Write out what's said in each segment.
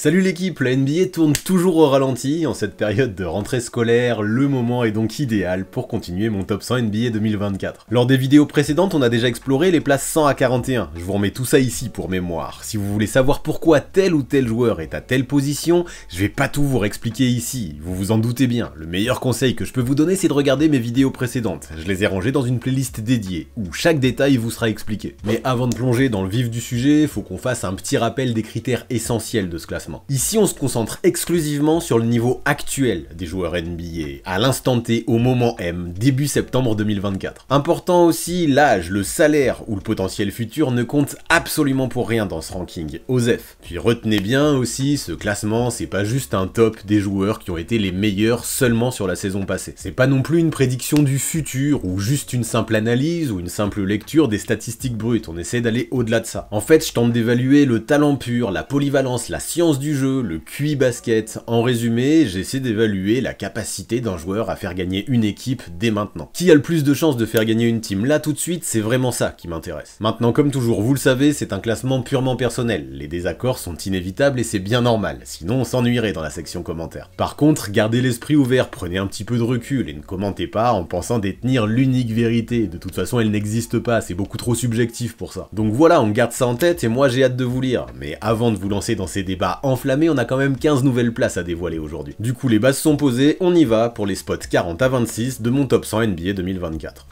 Salut l'équipe, la NBA tourne toujours au ralenti. En cette période de rentrée scolaire, le moment est donc idéal pour continuer mon top 100 NBA 2024. Lors des vidéos précédentes, on a déjà exploré les places 100 à 41. Je vous remets tout ça ici pour mémoire. Si vous voulez savoir pourquoi tel ou tel joueur est à telle position, je vais pas tout vous réexpliquer ici, vous vous en doutez bien. Le meilleur conseil que je peux vous donner, c'est de regarder mes vidéos précédentes. Je les ai rangées dans une playlist dédiée, où chaque détail vous sera expliqué. Mais avant de plonger dans le vif du sujet, faut qu'on fasse un petit rappel des critères essentiels de ce classement. Ici, on se concentre exclusivement sur le niveau actuel des joueurs NBA, à l'instant T, au moment M, début septembre 2024. Important aussi, l'âge, le salaire ou le potentiel futur ne compte absolument pour rien dans ce ranking, OSEF. Puis retenez bien aussi, ce classement, c'est pas juste un top des joueurs qui ont été les meilleurs seulement sur la saison passée. C'est pas non plus une prédiction du futur, ou juste une simple analyse, ou une simple lecture des statistiques brutes, on essaie d'aller au-delà de ça. En fait, je tente d'évaluer le talent pur, la polyvalence, la science du jeu, le QI basket. En résumé, j'essaie d'évaluer la capacité d'un joueur à faire gagner une équipe dès maintenant. Qui a le plus de chances de faire gagner une team là tout de suite, c'est vraiment ça qui m'intéresse. Maintenant, comme toujours, vous le savez, c'est un classement purement personnel. Les désaccords sont inévitables et c'est bien normal, sinon on s'ennuierait dans la section commentaires. Par contre, gardez l'esprit ouvert, prenez un petit peu de recul et ne commentez pas en pensant détenir l'unique vérité. De toute façon, elle n'existe pas, c'est beaucoup trop subjectif pour ça. Donc voilà, on garde ça en tête et moi j'ai hâte de vous lire. Mais avant de vous lancer dans ces débats enflammé, on a quand même 15 nouvelles places à dévoiler aujourd'hui. Du coup, les bases sont posées, on y va pour les spots 40 à 26 de mon top 100 NBA 2024.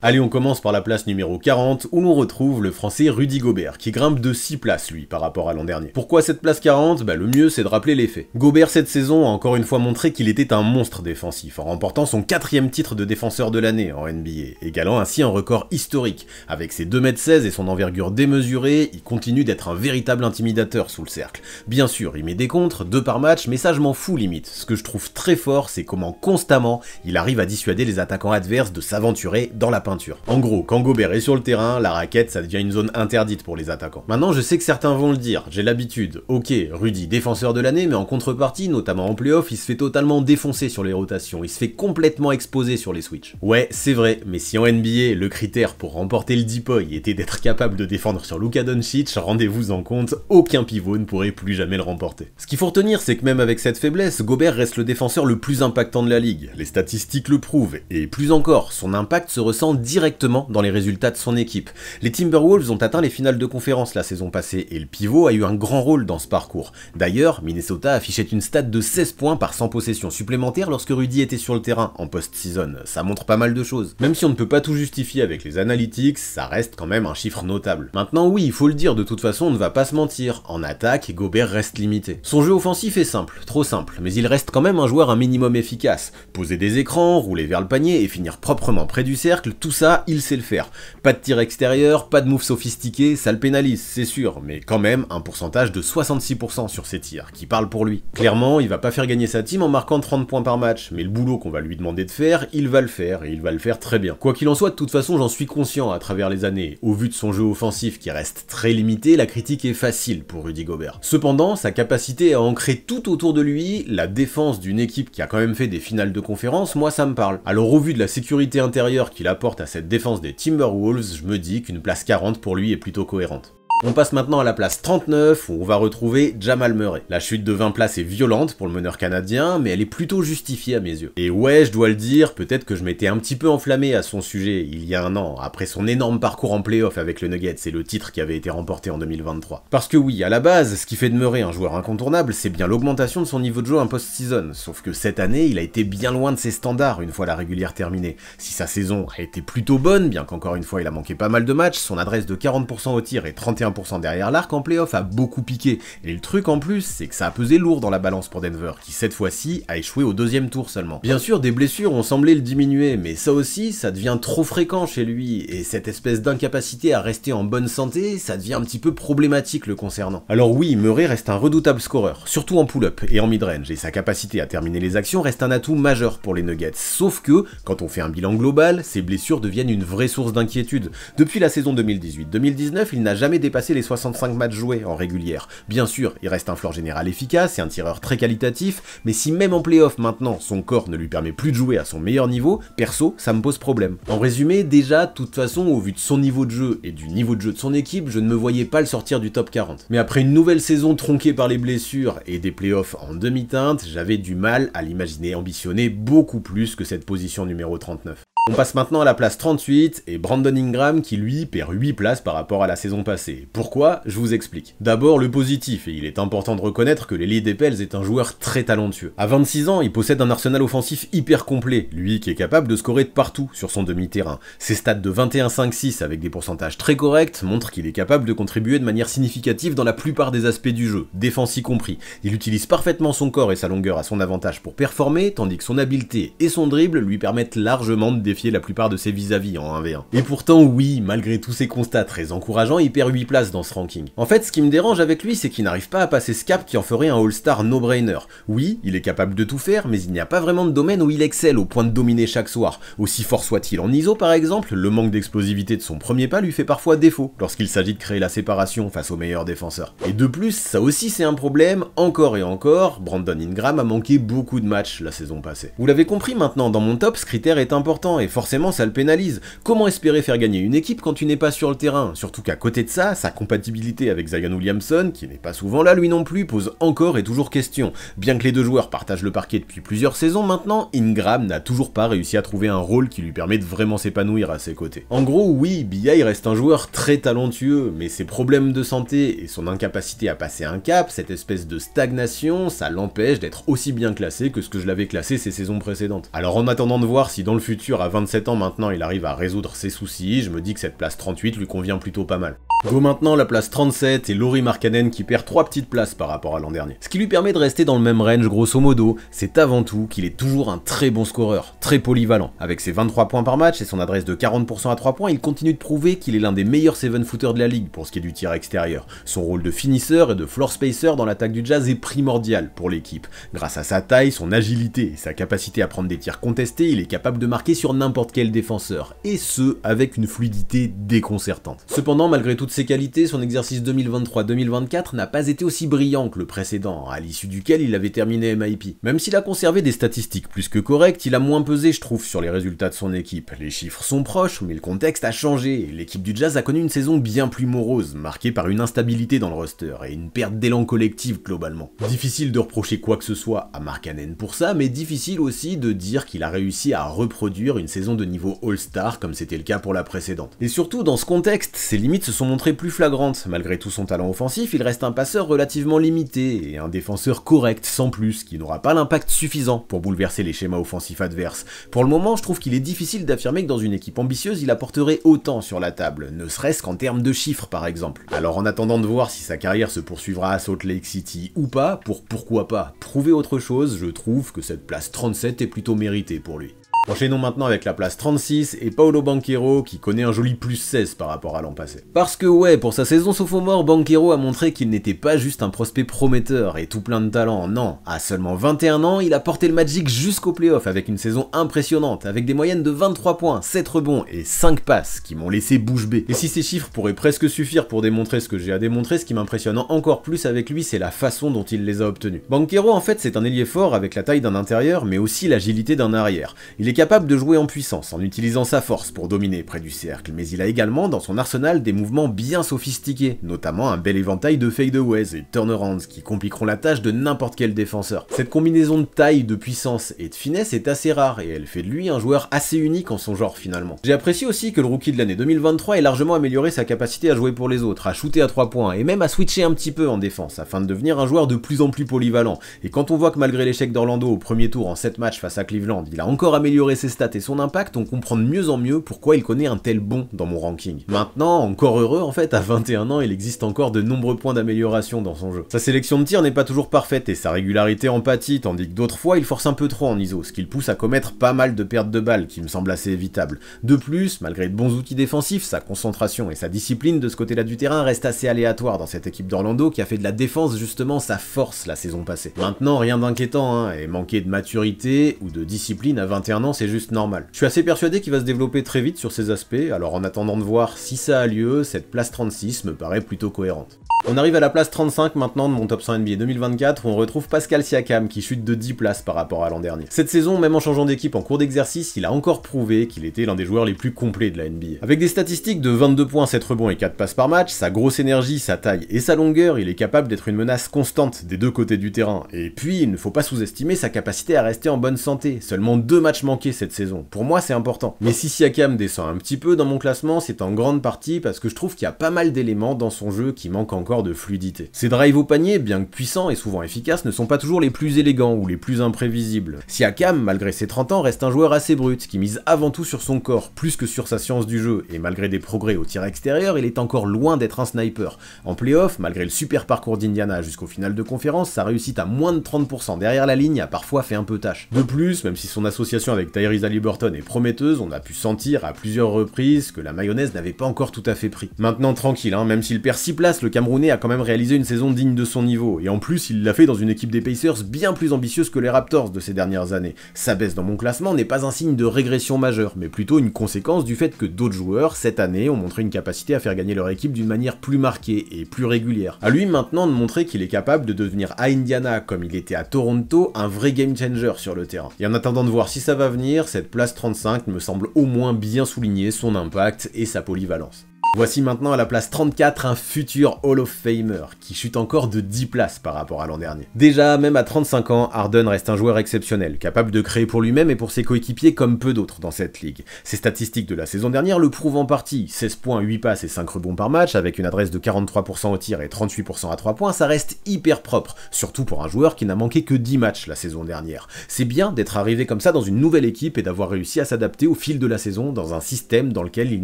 Allez, on commence par la place numéro 40, où l'on retrouve le français Rudy Gobert, qui grimpe de 6 places, lui, par rapport à l'an dernier. Pourquoi cette place 40 ? Le mieux, c'est de rappeler les faits. Gobert, cette saison, a encore une fois montré qu'il était un monstre défensif, en remportant son 4e titre de défenseur de l'année en NBA, égalant ainsi un record historique. Avec ses 2,16 m et son envergure démesurée, il continue d'être un véritable intimidateur sous le cercle. Bien sûr, il met des contres, 2 par match, mais ça je m'en fous limite. Ce que je trouve très fort, c'est comment constamment, il arrive à dissuader les attaquants adverses de s'aventurer dans la peinture. En gros, quand Gobert est sur le terrain, la raquette ça devient une zone interdite pour les attaquants. Maintenant je sais que certains vont le dire, j'ai l'habitude, ok, Rudy défenseur de l'année, mais en contrepartie, notamment en playoff, il se fait totalement défoncer sur les rotations, il se fait complètement exposer sur les switches. Ouais, c'est vrai, mais si en NBA, le critère pour remporter le DPOY était d'être capable de défendre sur Luka Doncic, rendez-vous en compte, aucun pivot ne pourrait plus jamais le remporter. Ce qu'il faut retenir, c'est que même avec cette faiblesse, Gobert reste le défenseur le plus impactant de la ligue. Les statistiques le prouvent, et plus encore, son impact se ressent directement dans les résultats de son équipe. Les Timberwolves ont atteint les finales de conférence la saison passée et le pivot a eu un grand rôle dans ce parcours. D'ailleurs, Minnesota affichait une stat de 16 points par 100 possessions supplémentaires lorsque Rudy était sur le terrain en post-season. Ça montre pas mal de choses. Même si on ne peut pas tout justifier avec les analytics, ça reste quand même un chiffre notable. Maintenant oui, il faut le dire, de toute façon on ne va pas se mentir. En attaque, Gobert reste limité. Son jeu offensif est simple, trop simple, mais il reste quand même un joueur un minimum efficace. Poser des écrans, rouler vers le panier et finir proprement près du cercle, tout ça, il sait le faire. Pas de tir extérieur, pas de move sophistiqué, ça le pénalise, c'est sûr, mais quand même un pourcentage de 66% sur ses tirs, qui parle pour lui. Clairement, il va pas faire gagner sa team en marquant 30 points par match, mais le boulot qu'on va lui demander de faire, il va le faire, et il va le faire très bien. Quoi qu'il en soit, de toute façon, j'en suis conscient à travers les années. Au vu de son jeu offensif qui reste très limité, la critique est facile pour Rudy Gobert. Cependant, sa capacité à ancrer tout autour de lui, la défense d'une équipe qui a quand même fait des finales de conférence, moi ça me parle. Alors au vu de la sécurité intérieure qu'il apporte à cette défense des Timberwolves, je me dis qu'une place 40 pour lui est plutôt cohérente. On passe maintenant à la place 39 où on va retrouver Jamal Murray. La chute de 20 places est violente pour le meneur canadien, mais elle est plutôt justifiée à mes yeux. Et ouais, je dois le dire, peut-être que je m'étais un petit peu enflammé à son sujet il y a un an, après son énorme parcours en playoff avec le Nuggets et le titre qui avait été remporté en 2023. Parce que oui, à la base, ce qui fait de Murray un joueur incontournable, c'est bien l'augmentation de son niveau de jeu en post-season. Sauf que cette année, il a été bien loin de ses standards une fois la régulière terminée. Si sa saison a été plutôt bonne, bien qu'encore une fois il a manqué pas mal de matchs, son adresse de 40% au tir et 31% derrière l'arc en playoff a beaucoup piqué. Et le truc en plus, c'est que ça a pesé lourd dans la balance pour Denver, qui cette fois-ci a échoué au 2e tour seulement. Bien sûr, des blessures ont semblé le diminuer, mais ça aussi, ça devient trop fréquent chez lui, et cette espèce d'incapacité à rester en bonne santé, ça devient un petit peu problématique le concernant. Alors oui, Murray reste un redoutable scoreur, surtout en pull-up et en mid-range, et sa capacité à terminer les actions reste un atout majeur pour les Nuggets. Sauf que, quand on fait un bilan global, ses blessures deviennent une vraie source d'inquiétude. Depuis la saison 2018-2019, il n'a jamais dépassé dépasser les 65 matchs joués en régulière. Bien sûr, il reste un floor général efficace et un tireur très qualitatif, mais si même en playoff maintenant, son corps ne lui permet plus de jouer à son meilleur niveau, perso, ça me pose problème. En résumé, déjà, de toute façon, au vu de son niveau de jeu et du niveau de jeu de son équipe, je ne me voyais pas le sortir du top 40. Mais après une nouvelle saison tronquée par les blessures et des playoffs en demi-teinte, j'avais du mal à l'imaginer ambitionner beaucoup plus que cette position numéro 39. On passe maintenant à la place 38 et Brandon Ingram qui lui perd 8 places par rapport à la saison passée. Pourquoi? Je vous explique. D'abord le positif, et il est important de reconnaître que l'Elite des Pels est un joueur très talentueux. À 26 ans, il possède un arsenal offensif hyper complet, lui qui est capable de scorer de partout sur son demi-terrain. Ses stats de 21-5-6 avec des pourcentages très corrects montrent qu'il est capable de contribuer de manière significative dans la plupart des aspects du jeu, défense y compris. Il utilise parfaitement son corps et sa longueur à son avantage pour performer, tandis que son habileté et son dribble lui permettent largement de défier la plupart de ses vis-à-vis en 1v1. Et pourtant oui, malgré tous ces constats très encourageants, il perd 8 places dans ce ranking. En fait, ce qui me dérange avec lui, c'est qu'il n'arrive pas à passer ce cap qui en ferait un All-Star no-brainer. Oui, il est capable de tout faire, mais il n'y a pas vraiment de domaine où il excelle au point de dominer chaque soir. Aussi fort soit-il en ISO par exemple, le manque d'explosivité de son premier pas lui fait parfois défaut lorsqu'il s'agit de créer la séparation face aux meilleurs défenseurs. Et de plus, ça aussi c'est un problème, encore et encore, Brandon Ingram a manqué beaucoup de matchs la saison passée. Vous l'avez compris maintenant, dans mon top, ce critère est important, et forcément ça le pénalise. Comment espérer faire gagner une équipe quand tu n'es pas sur le terrain? Surtout qu'à côté de ça, sa compatibilité avec Zion Williamson, qui n'est pas souvent là lui non plus, pose encore et toujours question. Bien que les deux joueurs partagent le parquet depuis plusieurs saisons maintenant, Ingram n'a toujours pas réussi à trouver un rôle qui lui permet de vraiment s'épanouir à ses côtés. En gros, oui, B.I. reste un joueur très talentueux, mais ses problèmes de santé et son incapacité à passer un cap, cette espèce de stagnation, ça l'empêche d'être aussi bien classé que ce que je l'avais classé ces saisons précédentes. Alors en attendant de voir si dans le futur, à 27 ans maintenant, il arrive à résoudre ses soucis, je me dis que cette place 38 lui convient plutôt pas mal. Go maintenant la place 37 et Lauri Markkanen qui perd 3 petites places par rapport à l'an dernier. Ce qui lui permet de rester dans le même range grosso modo, c'est avant tout qu'il est toujours un très bon scoreur, très polyvalent. Avec ses 23 points par match et son adresse de 40% à 3 points, il continue de prouver qu'il est l'un des meilleurs 7-footers de la ligue pour ce qui est du tir extérieur. Son rôle de finisseur et de floor spacer dans l'attaque du Jazz est primordial pour l'équipe. Grâce à sa taille, son agilité et sa capacité à prendre des tirs contestés, il est capable de marquer sur n'importe quel défenseur, et ce, avec une fluidité déconcertante. Cependant, malgré toutes ses qualités, son exercice 2023-2024 n'a pas été aussi brillant que le précédent, à l'issue duquel il avait terminé MIP. Même s'il a conservé des statistiques plus que correctes, il a moins pesé, je trouve, sur les résultats de son équipe. Les chiffres sont proches, mais le contexte a changé, l'équipe du Jazz a connu une saison bien plus morose, marquée par une instabilité dans le roster, et une perte d'élan collectif globalement. Difficile de reprocher quoi que ce soit à Markkanen pour ça, mais difficile aussi de dire qu'il a réussi à reproduire une saison de niveau All-Star comme c'était le cas pour la précédente. Et surtout, dans ce contexte, ses limites se sont montrées plus flagrantes. Malgré tout son talent offensif, il reste un passeur relativement limité et un défenseur correct sans plus, qui n'aura pas l'impact suffisant pour bouleverser les schémas offensifs adverses. Pour le moment, je trouve qu'il est difficile d'affirmer que dans une équipe ambitieuse, il apporterait autant sur la table, ne serait-ce qu'en termes de chiffres par exemple. Alors en attendant de voir si sa carrière se poursuivra à Salt Lake City ou pas, pourquoi pas prouver autre chose, je trouve que cette place 37 est plutôt méritée pour lui. Enchaînons maintenant avec la place 36 et Paolo Banchero qui connaît un joli plus 16 par rapport à l'an passé. Parce que ouais, pour sa saison sophomore, Banchero a montré qu'il n'était pas juste un prospect prometteur et tout plein de talent, non. À seulement 21 ans, il a porté le Magic jusqu'au playoff avec une saison impressionnante, avec des moyennes de 23 points, 7 rebonds et 5 passes qui m'ont laissé bouche bée. Et si ces chiffres pourraient presque suffire pour démontrer ce que j'ai à démontrer, ce qui m'impressionne encore plus avec lui, c'est la façon dont il les a obtenus. Banchero en fait c'est un ailier fort avec la taille d'un intérieur mais aussi l'agilité d'un arrière. Il est capable de jouer en puissance en utilisant sa force pour dominer près du cercle, mais il a également dans son arsenal des mouvements bien sophistiqués, notamment un bel éventail de fadeaways et turnarounds qui compliqueront la tâche de n'importe quel défenseur. Cette combinaison de taille, de puissance et de finesse est assez rare et elle fait de lui un joueur assez unique en son genre finalement. J'ai apprécié aussi que le rookie de l'année 2023 ait largement amélioré sa capacité à jouer pour les autres, à shooter à 3 points et même à switcher un petit peu en défense afin de devenir un joueur de plus en plus polyvalent. Et quand on voit que malgré l'échec d'Orlando au premier tour en 7 matchs face à Cleveland, il a encore amélioré ses stats et son impact, on comprend de mieux en mieux pourquoi il connaît un tel bond dans mon ranking. Maintenant, encore heureux en fait, à 21 ans, il existe encore de nombreux points d'amélioration dans son jeu. Sa sélection de tir n'est pas toujours parfaite et sa régularité en pâtit, tandis que d'autres fois il force un peu trop en ISO, ce qui le pousse à commettre pas mal de pertes de balles qui me semblent assez évitables. De plus, malgré de bons outils défensifs, sa concentration et sa discipline de ce côté-là du terrain restent assez aléatoires dans cette équipe d'Orlando qui a fait de la défense justement sa force la saison passée. Maintenant, rien d'inquiétant, hein, et manquer de maturité ou de discipline à 21 ans maintenant c'est juste normal. Je suis assez persuadé qu'il va se développer très vite sur ces aspects, alors en attendant de voir si ça a lieu, cette place 36 me paraît plutôt cohérente. On arrive à la place 35 maintenant de mon top 100 NBA 2024 où on retrouve Pascal Siakam qui chute de 10 places par rapport à l'an dernier. Cette saison, même en changeant d'équipe en cours d'exercice, il a encore prouvé qu'il était l'un des joueurs les plus complets de la NBA. Avec des statistiques de 22 points, 7 rebonds et 4 passes par match, sa grosse énergie, sa taille et sa longueur, il est capable d'être une menace constante des deux côtés du terrain. Et puis, il ne faut pas sous-estimer sa capacité à rester en bonne santé. Seulement 2 matchs manqués cette saison. Pour moi, c'est important. Mais si Siakam descend un petit peu dans mon classement, c'est en grande partie parce que je trouve qu'il y a pas mal d'éléments dans son jeu qui manquent encore de fluidité. Ses drives au panier, bien que puissants et souvent efficaces, ne sont pas toujours les plus élégants ou les plus imprévisibles. Siakam, malgré ses 30 ans, reste un joueur assez brut, qui mise avant tout sur son corps, plus que sur sa science du jeu, et malgré des progrès au tir extérieur, il est encore loin d'être un sniper. En playoff, malgré le super parcours d'Indiana jusqu'au final de conférence, sa réussite à moins de 30% derrière la ligne a parfois fait un peu tâche. De plus, même si son association avec Tyrese Haliburton est prometteuse, on a pu sentir à plusieurs reprises que la mayonnaise n'avait pas encore tout à fait pris. Maintenant tranquille, même s'il perd 6 places, le Camerounais a quand même réalisé une saison digne de son niveau, et en plus il l'a fait dans une équipe des Pacers bien plus ambitieuse que les Raptors de ces dernières années. Sa baisse dans mon classement n'est pas un signe de régression majeure, mais plutôt une conséquence du fait que d'autres joueurs, cette année, ont montré une capacité à faire gagner leur équipe d'une manière plus marquée et plus régulière. À lui maintenant de montrer qu'il est capable de devenir à Indiana, comme il était à Toronto, un vrai game changer sur le terrain. Et en attendant de voir si ça va venir, cette place 35 me semble au moins bien souligner son impact et sa polyvalence. Voici maintenant à la place 34 un futur Hall of Famer qui chute encore de 10 places par rapport à l'an dernier. Déjà, même à 35 ans, Harden reste un joueur exceptionnel, capable de créer pour lui-même et pour ses coéquipiers comme peu d'autres dans cette ligue. Ses statistiques de la saison dernière le prouvent en partie, 16 points, 8 passes et 5 rebonds par match, avec une adresse de 43% au tir et 38% à 3 points, ça reste hyper propre, surtout pour un joueur qui n'a manqué que 10 matchs la saison dernière. C'est bien d'être arrivé comme ça dans une nouvelle équipe et d'avoir réussi à s'adapter au fil de la saison dans un système dans lequel il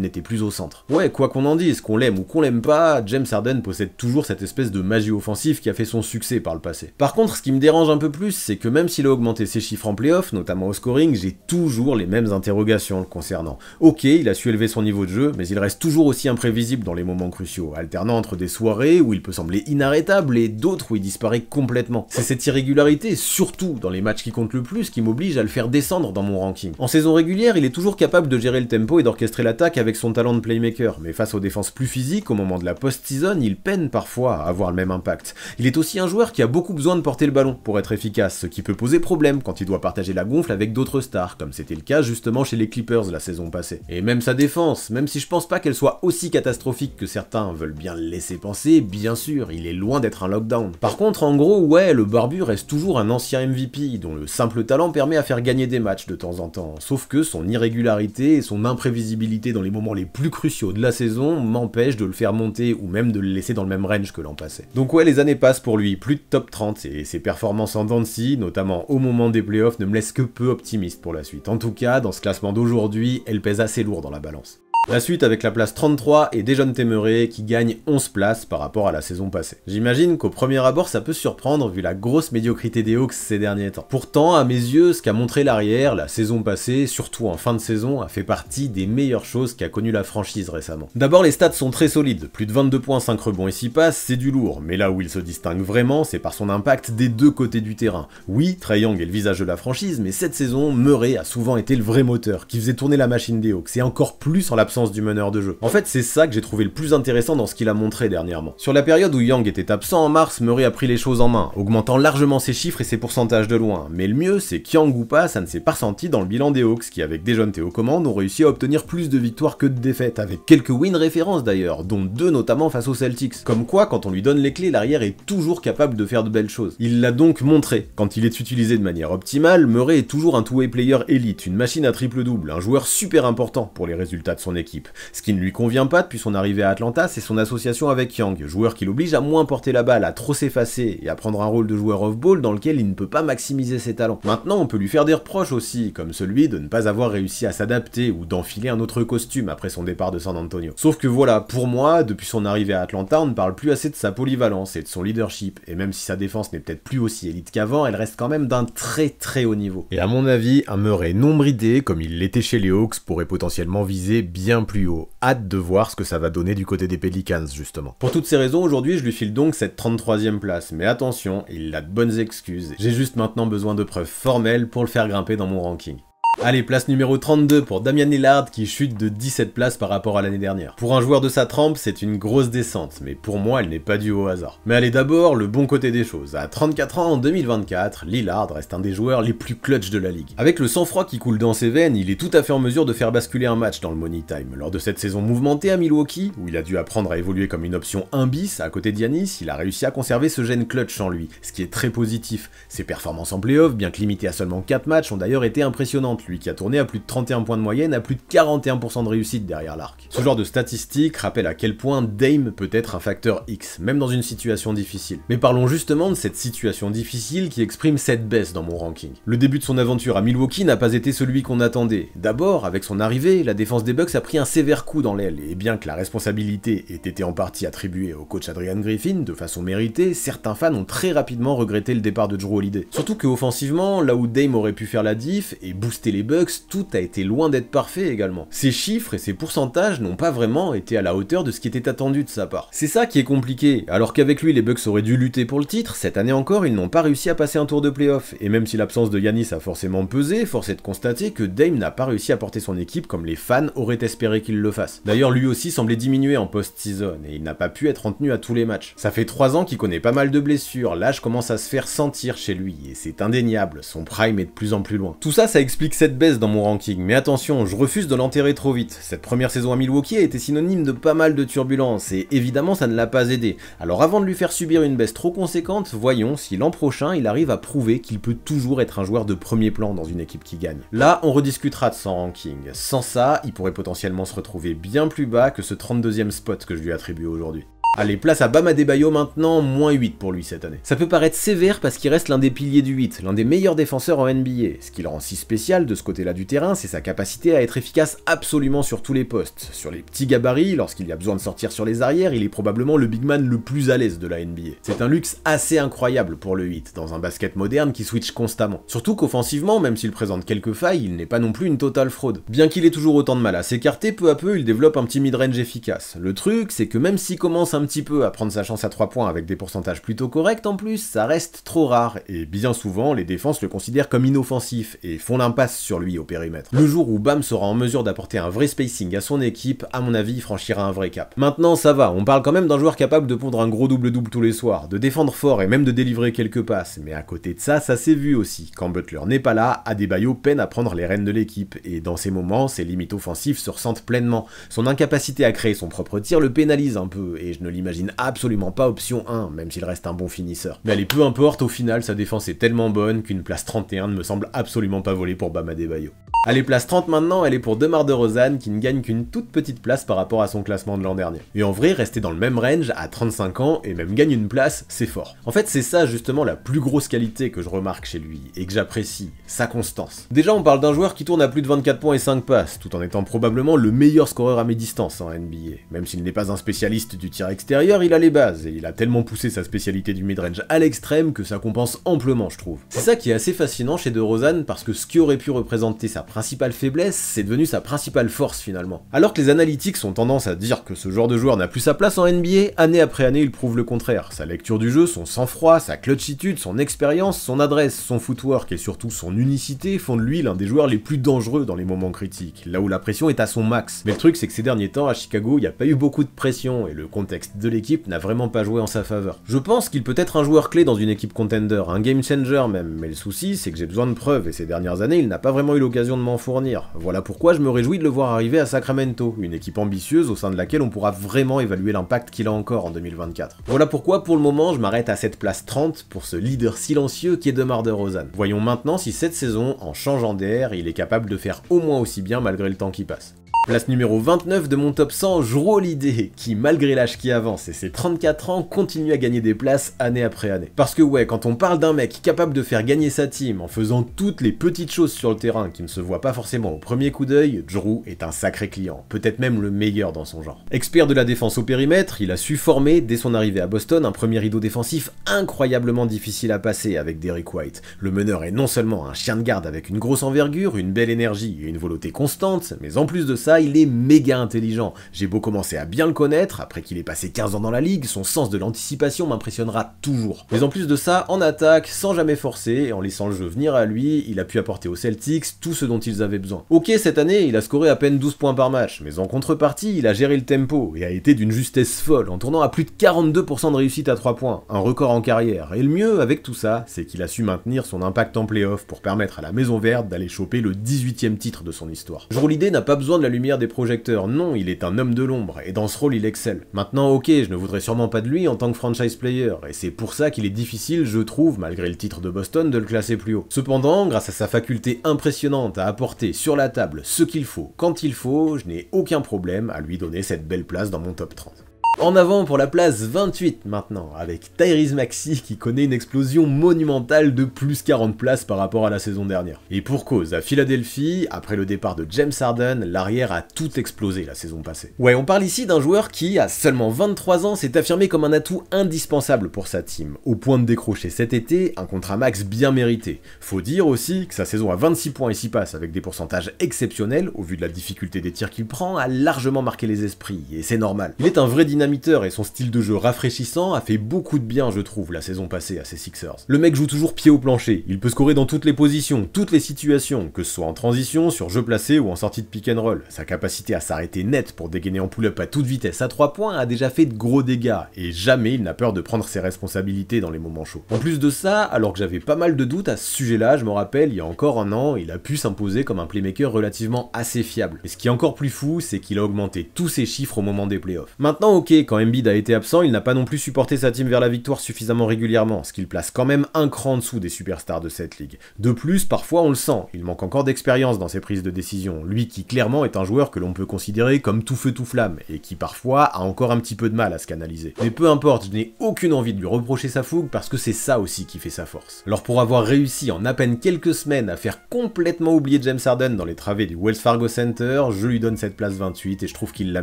n'était plus au centre. Ouais, quoi qu'on en dise, qu'on l'aime ou qu'on l'aime pas, James Harden possède toujours cette espèce de magie offensive qui a fait son succès par le passé. Par contre, ce qui me dérange un peu plus, c'est que même s'il a augmenté ses chiffres en playoff, notamment au scoring, j'ai toujours les mêmes interrogations le concernant. Ok, il a su élever son niveau de jeu, mais il reste toujours aussi imprévisible dans les moments cruciaux, alternant entre des soirées où il peut sembler inarrêtable et d'autres où il disparaît complètement. C'est cette irrégularité, surtout dans les matchs qui comptent le plus, qui m'oblige à le faire descendre dans mon ranking. En saison régulière, il est toujours capable de gérer le tempo et d'orchestrer l'attaque avec son talent de playmaker, mais face aux défenses plus physiques, au moment de la post-season, il peine parfois à avoir le même impact. Il est aussi un joueur qui a beaucoup besoin de porter le ballon pour être efficace, ce qui peut poser problème quand il doit partager la gonfle avec d'autres stars, comme c'était le cas justement chez les Clippers la saison passée. Et même sa défense, même si je pense pas qu'elle soit aussi catastrophique que certains veulent bien le laisser penser, bien sûr, il est loin d'être un lockdown. Par contre, en gros, ouais, le barbu reste toujours un ancien MVP, dont le simple talent permet à faire gagner des matchs de temps en temps, sauf que son irrégularité et son imprévisibilité dans les moments les plus cruciaux de la saison m'empêchent de le faire monter ou même de le laisser dans le même range que l'an passé. Donc ouais, les années passent pour lui, plus de top 30 et ses performances en dents de scie, notamment au moment des playoffs, ne me laissent que peu optimiste pour la suite. En tout cas, dans ce classement d'aujourd'hui, elle pèse assez lourd dans la balance. La suite avec la place 33 et Dejounte Murray qui gagne 11 places par rapport à la saison passée. J'imagine qu'au premier abord ça peut surprendre vu la grosse médiocrité des Hawks ces derniers temps. Pourtant, à mes yeux, ce qu'a montré l'arrière la saison passée, surtout en fin de saison, a fait partie des meilleures choses qu'a connu la franchise récemment. D'abord, les stats sont très solides, plus de 22 points, 5 rebonds et 6 passes, c'est du lourd, mais là où il se distingue vraiment, c'est par son impact des deux côtés du terrain. Oui, Trae Young est le visage de la franchise, mais cette saison, Murray a souvent été le vrai moteur, qui faisait tourner la machine des Hawks, et encore plus en l'absence du meneur de jeu. En fait, c'est ça que j'ai trouvé le plus intéressant dans ce qu'il a montré dernièrement. Sur la période où Young était absent en mars, Murray a pris les choses en main, augmentant largement ses chiffres et ses pourcentages de loin. Mais le mieux, c'est qu'Young ou pas, ça ne s'est pas ressenti dans le bilan des Hawks, qui avec Dejounte aux commandes ont réussi à obtenir plus de victoires que de défaites, avec quelques win références d'ailleurs, dont 2 notamment face aux Celtics. Comme quoi, quand on lui donne les clés, l'arrière est toujours capable de faire de belles choses. Il l'a donc montré. Quand il est utilisé de manière optimale, Murray est toujours un two-way player élite, une machine à triple-double, un joueur super important pour les résultats de son équipe. Ce qui ne lui convient pas depuis son arrivée à Atlanta, c'est son association avec Young, joueur qui l'oblige à moins porter la balle, à trop s'effacer et à prendre un rôle de joueur off-ball dans lequel il ne peut pas maximiser ses talents. Maintenant, on peut lui faire des reproches aussi, comme celui de ne pas avoir réussi à s'adapter ou d'enfiler un autre costume après son départ de San Antonio. Sauf que voilà, pour moi, depuis son arrivée à Atlanta, on ne parle plus assez de sa polyvalence et de son leadership, et même si sa défense n'est peut-être plus aussi élite qu'avant, elle reste quand même d'un très haut niveau. Et à mon avis, un Murray non bridé, comme il l'était chez les Hawks, pourrait potentiellement viser bien plus haut. Hâte de voir ce que ça va donner du côté des Pelicans, justement. Pour toutes ces raisons, aujourd'hui, je lui file donc cette 33e place, mais attention, il a de bonnes excuses. J'ai juste maintenant besoin de preuves formelles pour le faire grimper dans mon ranking. Allez, place numéro 32 pour Damian Lillard qui chute de 17 places par rapport à l'année dernière. Pour un joueur de sa trempe, c'est une grosse descente, mais pour moi, elle n'est pas due au hasard. Mais allez d'abord, le bon côté des choses. À 34 ans en 2024, Lillard reste un des joueurs les plus clutch de la ligue. Avec le sang-froid qui coule dans ses veines, il est tout à fait en mesure de faire basculer un match dans le Money Time. Lors de cette saison mouvementée à Milwaukee, où il a dû apprendre à évoluer comme une option 1 bis à côté de Giannis, il a réussi à conserver ce gène clutch en lui, ce qui est très positif. Ses performances en playoff, bien que limitées à seulement 4 matchs, ont d'ailleurs été impressionnantes, lui qui a tourné à plus de 31 points de moyenne, à plus de 41% de réussite derrière l'arc. Ce genre de statistiques rappelle à quel point Dame peut être un facteur X, même dans une situation difficile. Mais parlons justement de cette situation difficile qui exprime cette baisse dans mon ranking. Le début de son aventure à Milwaukee n'a pas été celui qu'on attendait. D'abord, avec son arrivée, la défense des Bucks a pris un sévère coup dans l'aile, et bien que la responsabilité ait été en partie attribuée au coach Adrian Griffin de façon méritée, certains fans ont très rapidement regretté le départ de Jrue Holiday. Surtout que offensivement, là où Dame aurait pu faire la diff et booster les Bucks, tout a été loin d'être parfait également. Ses chiffres et ses pourcentages n'ont pas vraiment été à la hauteur de ce qui était attendu de sa part. C'est ça qui est compliqué, alors qu'avec lui les Bucks auraient dû lutter pour le titre, cette année encore ils n'ont pas réussi à passer un tour de playoff, et même si l'absence de Giannis a forcément pesé, force est de constater que Dame n'a pas réussi à porter son équipe comme les fans auraient espéré qu'il le fasse. D'ailleurs lui aussi semblait diminuer en post-season, et il n'a pas pu être en tenue à tous les matchs. Ça fait 3 ans qu'il connaît pas mal de blessures, l'âge commence à se faire sentir chez lui, et c'est indéniable, son prime est de plus en plus loin. Tout ça, ça explique cette baisse dans mon ranking, mais attention, je refuse de l'enterrer trop vite. Cette première saison à Milwaukee a été synonyme de pas mal de turbulences, et évidemment ça ne l'a pas aidé. Alors avant de lui faire subir une baisse trop conséquente, voyons si l'an prochain il arrive à prouver qu'il peut toujours être un joueur de premier plan dans une équipe qui gagne. Là, on rediscutera de son ranking. Sans ça, il pourrait potentiellement se retrouver bien plus bas que ce 32e spot que je lui attribue aujourd'hui. Allez, place à Bam Adebayo maintenant, moins 8 pour lui cette année. Ça peut paraître sévère parce qu'il reste l'un des piliers du 8, l'un des meilleurs défenseurs en NBA. Ce qui le rend si spécial de ce côté-là du terrain, c'est sa capacité à être efficace absolument sur tous les postes. Sur les petits gabarits, lorsqu'il y a besoin de sortir sur les arrières, il est probablement le big man le plus à l'aise de la NBA. C'est un luxe assez incroyable pour le 8, dans un basket moderne qui switch constamment. Surtout qu'offensivement, même s'il présente quelques failles, il n'est pas non plus une totale fraude. Bien qu'il ait toujours autant de mal à s'écarter, peu à peu, il développe un petit mid-range efficace. Le truc, c'est que même s'il commence un petit peu à prendre sa chance à 3 points avec des pourcentages plutôt corrects en plus, ça reste trop rare, et bien souvent, les défenses le considèrent comme inoffensif, et font l'impasse sur lui au périmètre. Le jour où Bam sera en mesure d'apporter un vrai spacing à son équipe, à mon avis, il franchira un vrai cap. Maintenant, ça va, on parle quand même d'un joueur capable de pondre un gros double-double tous les soirs, de défendre fort et même de délivrer quelques passes, mais à côté de ça, ça s'est vu aussi. Quand Butler n'est pas là, Adebayo peine à prendre les rênes de l'équipe, et dans ces moments, ses limites offensives se ressentent pleinement. Son incapacité à créer son propre tir le pénalise un peu, et je ne l'imagine absolument pas option 1, même s'il reste un bon finisseur. Mais allez, peu importe, au final, sa défense est tellement bonne qu'une place 31 ne me semble absolument pas volée pour Bam Adebayo. Allez, place 30 maintenant, elle est pour DeMar DeRozan qui ne gagne qu'une toute petite place par rapport à son classement de l'an dernier. Et en vrai, rester dans le même range à 35 ans et même gagner une place, c'est fort. En fait, c'est ça justement la plus grosse qualité que je remarque chez lui et que j'apprécie, sa constance. Déjà, on parle d'un joueur qui tourne à plus de 24 points et 5 passes, tout en étant probablement le meilleur scoreur à mi-distance en NBA. Même s'il n'est pas un spécialiste du tir extérieur, il a les bases et il a tellement poussé sa spécialité du mid-range à l'extrême que ça compense amplement, je trouve. C'est ça qui est assez fascinant chez DeRozan parce que ce qui aurait pu représenter sa principale faiblesse, c'est devenu sa principale force finalement. Alors que les analytics ont tendance à dire que ce genre de joueur n'a plus sa place en NBA, année après année il prouve le contraire. Sa lecture du jeu, son sang-froid, sa clutchitude, son expérience, son adresse, son footwork et surtout son unicité font de lui l'un des joueurs les plus dangereux dans les moments critiques, là où la pression est à son max. Mais le truc c'est que ces derniers temps à Chicago, il n'y a pas eu beaucoup de pression et le contexte de l'équipe n'a vraiment pas joué en sa faveur. Je pense qu'il peut être un joueur clé dans une équipe contender, un game changer même, mais le souci c'est que j'ai besoin de preuves et ces dernières années il n'a pas vraiment eu l'occasion de m'en fournir. Voilà pourquoi je me réjouis de le voir arriver à Sacramento, une équipe ambitieuse au sein de laquelle on pourra vraiment évaluer l'impact qu'il a encore en 2024. Voilà pourquoi pour le moment je m'arrête à cette place 30 pour ce leader silencieux qui est DeMar DeRozan. Voyons maintenant si cette saison, en changeant d'air, il est capable de faire au moins aussi bien malgré le temps qui passe. Place numéro 29 de mon top 100, Jrue Holiday, qui malgré l'âge qui avance et ses 34 ans, continue à gagner des places année après année. Parce que ouais, quand on parle d'un mec capable de faire gagner sa team en faisant toutes les petites choses sur le terrain qui ne se voient pas forcément au premier coup d'œil, Jrue est un sacré client, peut-être même le meilleur dans son genre. Expert de la défense au périmètre, il a su former, dès son arrivée à Boston, un premier rideau défensif incroyablement difficile à passer avec Derrick White. Le meneur est non seulement un chien de garde avec une grosse envergure, une belle énergie et une volonté constante, mais en plus de ça, ça, il est méga intelligent. J'ai beau commencer à bien le connaître, après qu'il ait passé 15 ans dans la ligue, son sens de l'anticipation m'impressionnera toujours. Mais en plus de ça, en attaque, sans jamais forcer, et en laissant le jeu venir à lui, il a pu apporter aux Celtics tout ce dont ils avaient besoin. Ok, cette année, il a scoré à peine 12 points par match, mais en contrepartie, il a géré le tempo, et a été d'une justesse folle, en tournant à plus de 42% de réussite à 3 points, un record en carrière. Et le mieux avec tout ça, c'est qu'il a su maintenir son impact en playoff pour permettre à la Maison Verte d'aller choper le 18e titre de son histoire. Jrue Holiday n'a pas besoin de la lumière des projecteurs, non, il est un homme de l'ombre, et dans ce rôle il excelle. Maintenant ok, je ne voudrais sûrement pas de lui en tant que franchise player, et c'est pour ça qu'il est difficile, je trouve, malgré le titre de Boston, de le classer plus haut. Cependant, grâce à sa faculté impressionnante à apporter sur la table ce qu'il faut, quand il faut, je n'ai aucun problème à lui donner cette belle place dans mon top 30. En avant pour la place 28 maintenant, avec Tyrese Maxey qui connaît une explosion monumentale de plus 40 places par rapport à la saison dernière. Et pour cause, à Philadelphie, après le départ de James Harden, l'arrière a tout explosé la saison passée. Ouais, on parle ici d'un joueur qui, à seulement 23 ans, s'est affirmé comme un atout indispensable pour sa team, au point de décrocher cet été un contrat max bien mérité. Faut dire aussi que sa saison à 26 points et 6 passes avec des pourcentages exceptionnels, au vu de la difficulté des tirs qu'il prend, a largement marqué les esprits, et c'est normal. Il est un vrai dynamiteur et son style de jeu rafraîchissant a fait beaucoup de bien, je trouve, la saison passée à ses Sixers. Le mec joue toujours pied au plancher, il peut scorer dans toutes les positions, toutes les situations, que ce soit en transition, sur jeu placé ou en sortie de pick and roll. Sa capacité à s'arrêter net pour dégainer en pull-up à toute vitesse à 3 points a déjà fait de gros dégâts, et jamais il n'a peur de prendre ses responsabilités dans les moments chauds. En plus de ça, alors que j'avais pas mal de doutes à ce sujet-là, je me rappelle, il y a encore un an, il a pu s'imposer comme un playmaker relativement assez fiable. Et ce qui est encore plus fou, c'est qu'il a augmenté tous ses chiffres au moment des playoffs. Maintenant ok, quand Embiid a été absent, il n'a pas non plus supporté sa team vers la victoire suffisamment régulièrement, ce qui le place quand même un cran en dessous des superstars de cette ligue. De plus, parfois on le sent, il manque encore d'expérience dans ses prises de décision, lui qui clairement est un joueur que l'on peut considérer comme tout feu tout flamme, et qui parfois a encore un petit peu de mal à se canaliser. Mais peu importe, je n'ai aucune envie de lui reprocher sa fougue, parce que c'est ça aussi qui fait sa force. Alors pour avoir réussi en à peine quelques semaines à faire complètement oublier James Harden dans les travées du Wells Fargo Center, je lui donne cette place 28 et je trouve qu'il la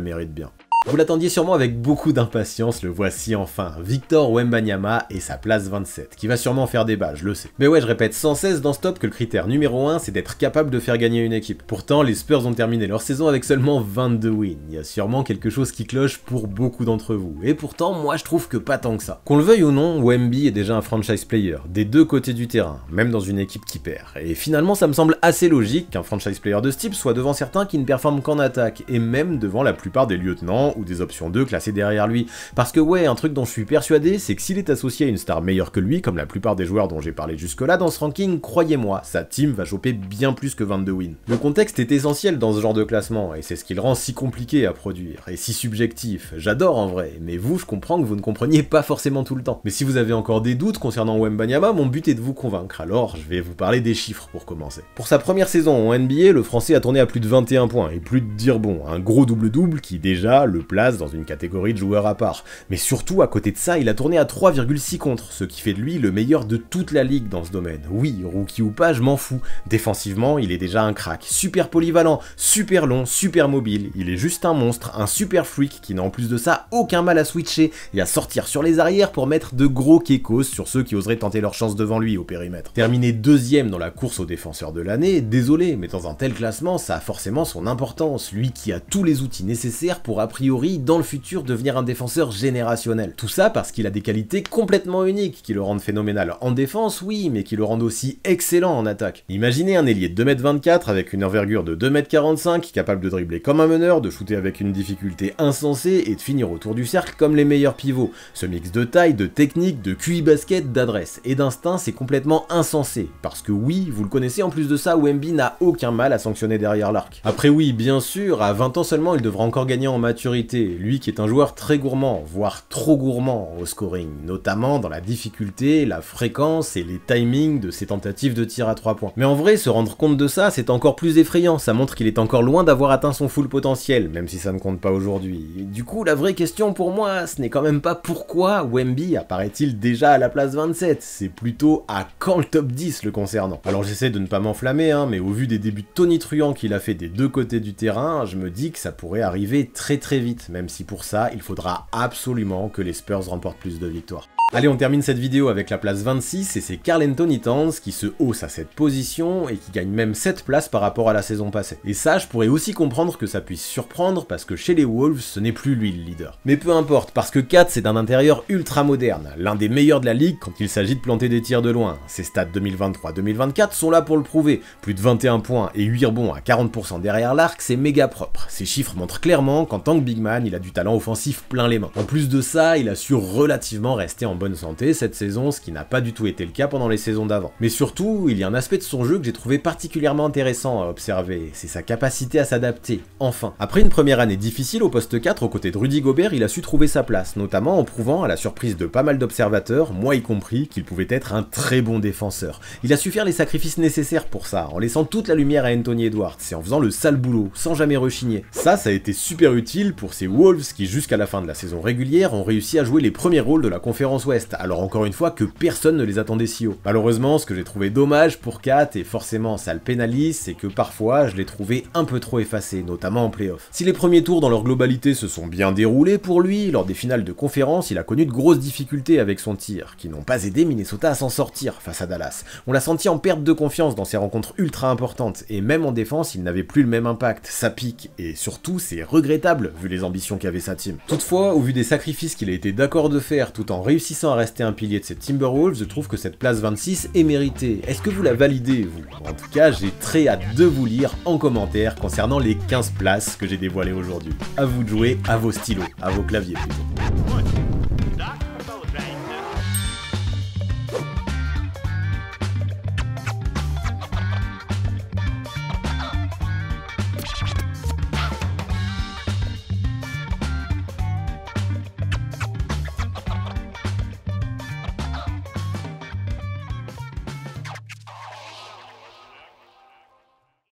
mérite bien. Vous l'attendiez sûrement avec beaucoup d'impatience, le voici enfin, Victor Wembanyama et sa place 27, qui va sûrement faire débat, je le sais. Mais ouais, je répète sans cesse dans ce top que le critère numéro 1, c'est d'être capable de faire gagner une équipe. Pourtant, les Spurs ont terminé leur saison avec seulement 22 wins, il y a sûrement quelque chose qui cloche pour beaucoup d'entre vous, et pourtant, moi je trouve que pas tant que ça. Qu'on le veuille ou non, Wemby est déjà un franchise player, des deux côtés du terrain, même dans une équipe qui perd. Et finalement, ça me semble assez logique qu'un franchise player de ce type soit devant certains qui ne performent qu'en attaque, et même devant la plupart des lieutenants ou des options 2 classées derrière lui. Parce que ouais, un truc dont je suis persuadé, c'est que s'il est associé à une star meilleure que lui, comme la plupart des joueurs dont j'ai parlé jusque-là dans ce ranking, croyez-moi, sa team va choper bien plus que 22 wins. Le contexte est essentiel dans ce genre de classement, et c'est ce qui le rend si compliqué à produire, et si subjectif. J'adore en vrai, mais vous, je comprends que vous ne compreniez pas forcément tout le temps. Mais si vous avez encore des doutes concernant Wembanyama, mon but est de vous convaincre, alors je vais vous parler des chiffres pour commencer. Pour sa première saison en NBA, le français a tourné à plus de 21 points, et plus de dire bon, un gros double-double qui déjà le place dans une catégorie de joueurs à part. Mais surtout, à côté de ça, il a tourné à 3,6 contre, ce qui fait de lui le meilleur de toute la ligue dans ce domaine. Oui, rookie ou pas, je m'en fous. Défensivement, il est déjà un crack. Super polyvalent, super long, super mobile. Il est juste un monstre, un super freak qui n'a en plus de ça aucun mal à switcher et à sortir sur les arrières pour mettre de gros kékos sur ceux qui oseraient tenter leur chance devant lui au périmètre. Terminé deuxième dans la course aux défenseurs de l'année, désolé, mais dans un tel classement, ça a forcément son importance. Lui qui a tous les outils nécessaires pour a priori, dans le futur, devenir un défenseur générationnel. Tout ça parce qu'il a des qualités complètement uniques qui le rendent phénoménal en défense, oui, mais qui le rendent aussi excellent en attaque. Imaginez un ailier de 2m24 avec une envergure de 2m45, capable de dribbler comme un meneur, de shooter avec une difficulté insensée et de finir autour du cercle comme les meilleurs pivots. Ce mix de taille, de technique, de QI basket, d'adresse et d'instinct, c'est complètement insensé. Parce que oui, vous le connaissez, en plus de ça, Wemby n'a aucun mal à sanctionner derrière l'arc. Après oui, bien sûr, à 20 ans seulement, il devra encore gagner en maturité, lui qui est un joueur très gourmand, voire trop gourmand au scoring, notamment dans la difficulté, la fréquence et les timings de ses tentatives de tir à 3 points. Mais en vrai, se rendre compte de ça, c'est encore plus effrayant, ça montre qu'il est encore loin d'avoir atteint son full potentiel, même si ça ne compte pas aujourd'hui. Du coup, la vraie question pour moi, ce n'est quand même pas pourquoi Wemby apparaît-il déjà à la place 27, c'est plutôt à quand le top 10 le concernant. Alors j'essaie de ne pas m'enflammer, hein, mais au vu des débuts tonitruants qu'il a fait des deux côtés du terrain, je me dis que ça pourrait arriver très vite, même si pour ça, il faudra absolument que les Spurs remportent plus de victoires. Allez, on termine cette vidéo avec la place 26 et c'est Karl-Anthony Towns qui se hausse à cette position et qui gagne même 7 places par rapport à la saison passée. Et ça, je pourrais aussi comprendre que ça puisse surprendre parce que chez les Wolves, ce n'est plus lui le leader. Mais peu importe, parce que Kat c'est d'un intérieur ultra moderne, l'un des meilleurs de la ligue quand il s'agit de planter des tirs de loin. Ses stats 2023-2024 sont là pour le prouver. Plus de 21 points et 8 rebonds à 40% derrière l'arc, c'est méga propre. Ces chiffres montrent clairement qu'en tant que big man, il a du talent offensif plein les mains. En plus de ça, il a su relativement rester en bonne santé cette saison, ce qui n'a pas du tout été le cas pendant les saisons d'avant. Mais surtout, il y a un aspect de son jeu que j'ai trouvé particulièrement intéressant à observer, c'est sa capacité à s'adapter, enfin. Après une première année difficile au poste 4 aux côtés de Rudy Gobert, il a su trouver sa place, notamment en prouvant à la surprise de pas mal d'observateurs, moi y compris, qu'il pouvait être un très bon défenseur. Il a su faire les sacrifices nécessaires pour ça, en laissant toute la lumière à Anthony Edwards, et en faisant le sale boulot, sans jamais rechigner. Ça a été super utile pour ces Wolves qui, jusqu'à la fin de la saison régulière, ont réussi à jouer les premiers rôles de la conférence Ouest, alors encore une fois que personne ne les attendait si haut. Malheureusement, ce que j'ai trouvé dommage pour Kat, et forcément ça le pénalise, c'est que parfois je l'ai trouvé un peu trop effacé, notamment en playoff. Si les premiers tours dans leur globalité se sont bien déroulés pour lui, lors des finales de conférence, il a connu de grosses difficultés avec son tir, qui n'ont pas aidé Minnesota à s'en sortir face à Dallas. On l'a senti en perte de confiance dans ses rencontres ultra importantes, et même en défense, il n'avait plus le même impact, ça pique, et surtout c'est regrettable vu les ambitions qu'avait sa team. Toutefois, au vu des sacrifices qu'il a été d'accord de faire tout en réussissant à rester un pilier de ces Timberwolves, je trouve que cette place 26 est méritée. Est-ce que vous la validez, vous? En tout cas, j'ai très hâte de vous lire en commentaire concernant les 15 places que j'ai dévoilées aujourd'hui. À vous de jouer, à vos stylos, à vos claviers plutôt.